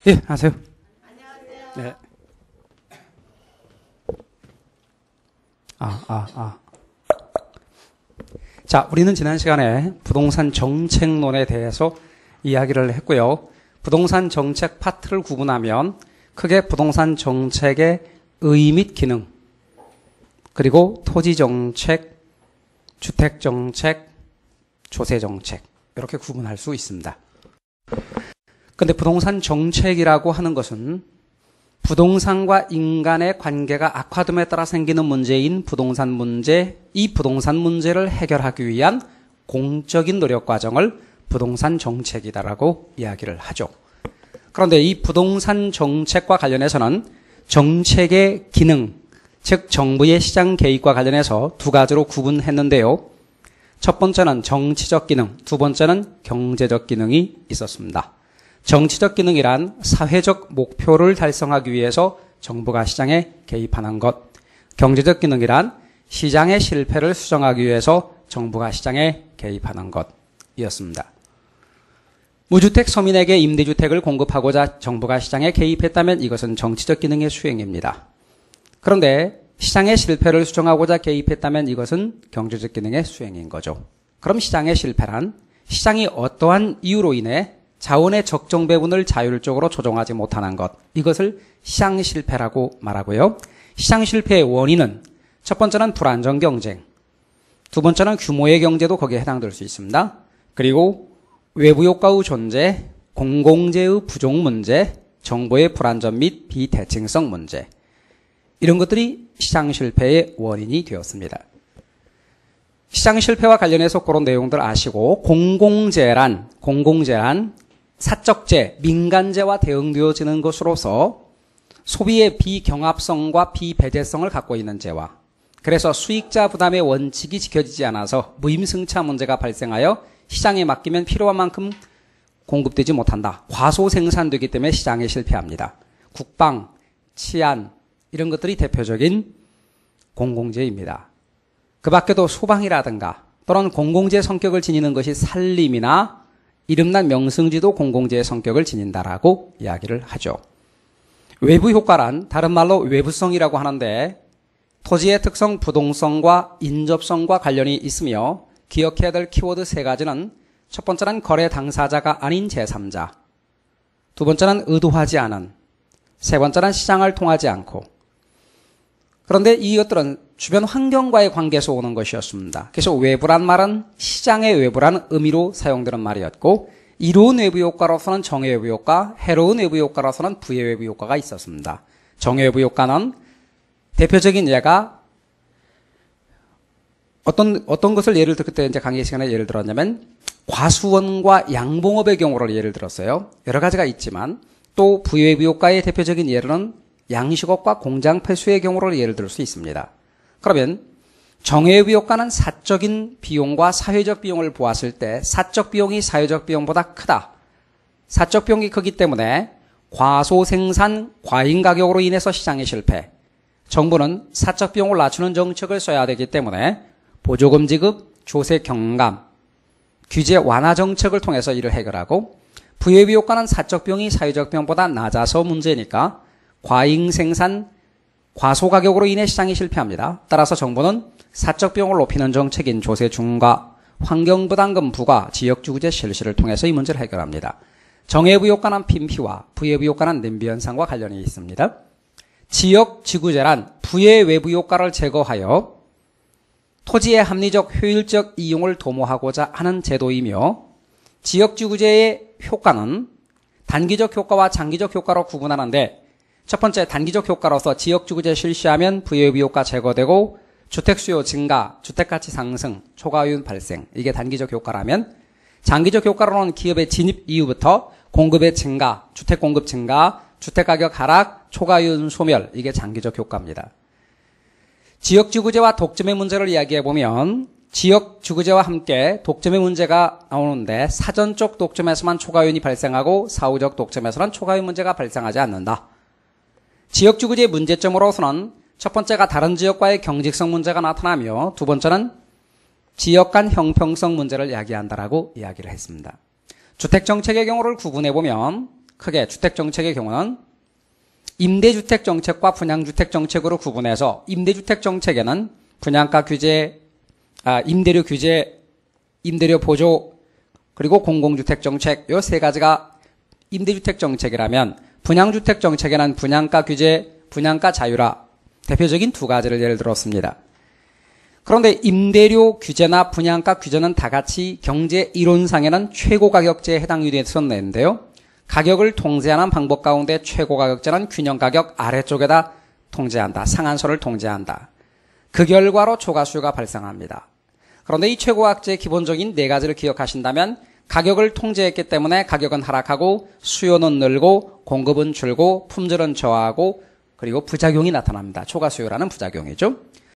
예, 하세요. 안녕하세요. 네. 자, 우리는 지난 시간에 부동산 정책론에 대해서 이야기를 했고요. 부동산 정책 파트를 구분하면 크게 부동산 정책의 의의 및 기능, 그리고 토지 정책, 주택 정책, 조세 정책 이렇게 구분할 수 있습니다. 근데 부동산 정책이라고 하는 것은 부동산과 인간의 관계가 악화됨에 따라 생기는 문제인 부동산 문제, 이 부동산 문제를 해결하기 위한 공적인 노력 과정을 부동산 정책이다라고 이야기를 하죠. 그런데 이 부동산 정책과 관련해서는 정책의 기능, 즉 정부의 시장 개입과 관련해서 두 가지로 구분했는데요. 첫 번째는 정치적 기능, 두 번째는 경제적 기능이 있었습니다. 정치적 기능이란 사회적 목표를 달성하기 위해서 정부가 시장에 개입하는 것, 경제적 기능이란 시장의 실패를 수정하기 위해서 정부가 시장에 개입하는 것이었습니다. 무주택 서민에게 임대주택을 공급하고자 정부가 시장에 개입했다면 이것은 정치적 기능의 수행입니다. 그런데 시장의 실패를 수정하고자 개입했다면 이것은 경제적 기능의 수행인 거죠. 그럼 시장의 실패란 시장이 어떠한 이유로 인해 자원의 적정 배분을 자율적으로 조정하지 못하는 것, 이것을 시장 실패라고 말하고요. 시장 실패의 원인은 첫 번째는 불안정 경쟁, 두 번째는 규모의 경제도 거기에 해당될 수 있습니다. 그리고 외부 효과의 존재, 공공재의 부족 문제, 정보의 불안전 및 비대칭성 문제, 이런 것들이 시장 실패의 원인이 되었습니다. 시장 실패와 관련해서 그런 내용들 아시고, 공공재란 사적재, 민간재와 대응되어지는 것으로서 소비의 비경합성과 비배제성을 갖고 있는 재와, 그래서 수익자 부담의 원칙이 지켜지지 않아서 무임승차 문제가 발생하여 시장에 맡기면 필요한 만큼 공급되지 못한다. 과소 생산되기 때문에 시장에 실패합니다. 국방, 치안 이런 것들이 대표적인 공공재입니다. 그 밖에도 소방이라든가 또는 공공재 성격을 지니는 것이 산림이나 이름난 명승지도 공공재의 성격을 지닌다라고 이야기를 하죠. 외부 효과란 다른 말로 외부성이라고 하는데 토지의 특성, 부동성과 인접성과 관련이 있으며 기억해야 될 키워드 세 가지는 첫 번째는 거래 당사자가 아닌 제3자, 두 번째는 의도하지 않은, 세 번째는 시장을 통하지 않고. 그런데 이것들은 주변 환경과의 관계에서 오는 것이었습니다. 그래서 외부란 말은 시장의 외부라는 의미로 사용되는 말이었고, 이로운 외부 효과로서는 정의 외부 효과, 해로운 외부 효과로서는 부의 외부 효과가 있었습니다. 정의 외부 효과는 대표적인 예가 어떤 것을 예를 그때 이제 강의 시간에 예를 들었냐면 과수원과 양봉업의 경우를 예를 들었어요. 여러 가지가 있지만 또 부의 외부 효과의 대표적인 예로는 양식업과 공장 폐수의 경우를 예를 들 수 있습니다. 그러면 정의 효과는 사적인 비용과 사회적 비용을 보았을 때 사적 비용이 사회적 비용보다 크다. 사적 비용이 크기 때문에 과소 생산, 과잉 가격으로 인해서 시장의 실패. 정부는 사적 비용을 낮추는 정책을 써야 되기 때문에 보조금 지급, 조세 경감, 규제 완화 정책을 통해서 이를 해결하고, 부의 효과는 사적 비용이 사회적 비용보다 낮아서 문제니까 과잉 생산, 과소 가격으로 인해 시장이 실패합니다. 따라서 정부는 사적 비용을 높이는 정책인 조세 중과, 환경부담금 부과, 지역주구제 실시를 통해서 이 문제를 해결합니다. 정해부 효과는 빈피와 부해부 효과는 냄비 현상과 관련이 있습니다. 지역지구제란 부의 외부 효과를 제거하여 토지의 합리적 효율적 이용을 도모하고자 하는 제도이며, 지역지구제의 효과는 단기적 효과와 장기적 효과로 구분하는데, 첫 번째 단기적 효과로서 지역지구제 실시하면 부의 효과 제거되고 주택 수요 증가, 주택가치 상승, 초과이윤 발생, 이게 단기적 효과라면, 장기적 효과로는 기업의 진입 이후부터 공급의 증가, 주택 공급 증가, 주택가격 하락, 초과이윤 소멸, 이게 장기적 효과입니다. 지역지구제와 독점의 문제를 이야기해보면 지역지구제와 함께 독점의 문제가 나오는데, 사전적 독점에서만 초과이윤이 발생하고 사후적 독점에서는 초과이윤 문제가 발생하지 않는다. 지역지구제의 문제점으로서는 첫 번째가 다른 지역과의 경직성 문제가 나타나며, 두 번째는 지역 간 형평성 문제를 야기한다라고 이야기를 했습니다. 주택정책의 경우를 구분해보면 크게 주택정책의 경우는 임대주택정책과 분양주택정책으로 구분해서 임대주택정책에는 분양가 규제, 임대료 규제, 임대료 보조, 그리고 공공주택정책 요 세 가지가 임대주택정책이라면 분양주택정책에는 분양가 규제, 분양가 자유라 대표적인 두 가지를 예를 들었습니다. 그런데 임대료 규제나 분양가 규제는 다 같이 경제 이론상에는 최고가격제에 해당이 됐었는데요. 가격을 통제하는 방법 가운데 최고가격제는 균형가격 아래쪽에다 통제한다. 상한선을 통제한다. 그 결과로 초과수요가 발생합니다. 그런데 이 최고가격제의 기본적인 네 가지를 기억하신다면 가격을 통제했기 때문에 가격은 하락하고 수요는 늘고 공급은 줄고 품질은 저하하고 그리고 부작용이 나타납니다. 초과수요라는 부작용이죠.